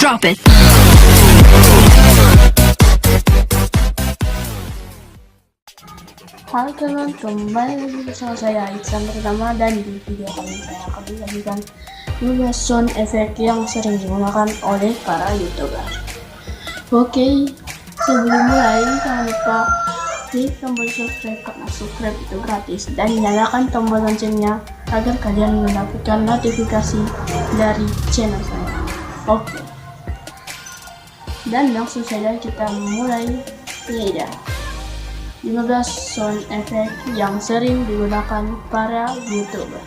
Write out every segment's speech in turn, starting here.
Drop it. Halo teman, kembali lagi bersama saya Iksan pertama, dan di video kali ini saya akan membagikan 12 sound effect yang sering digunakan oleh para youtuber. Oke, sebelum mulai jangan lupa klik tombol subscribe karena subscribe itu gratis, dan nyalakan tombol loncengnya agar kalian mendapatkan notifikasi dari channel saya. Oke, dan langsung saja kita mulai. Ya, 15 sound effect yang sering digunakan para youtuber.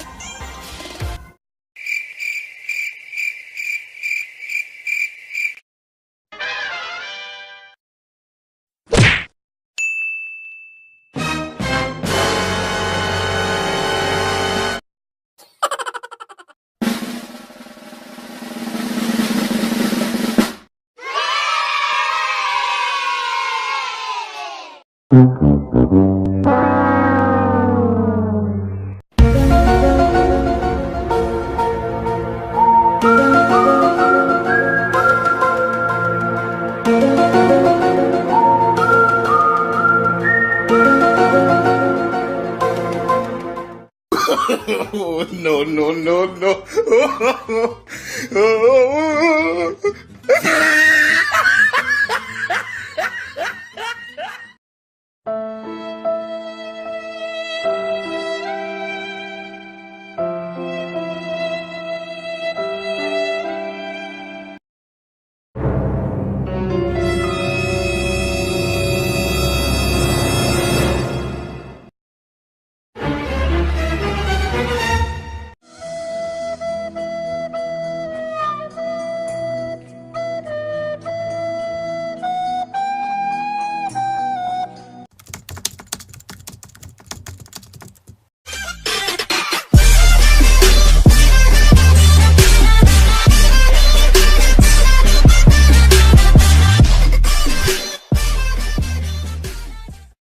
Oh, no.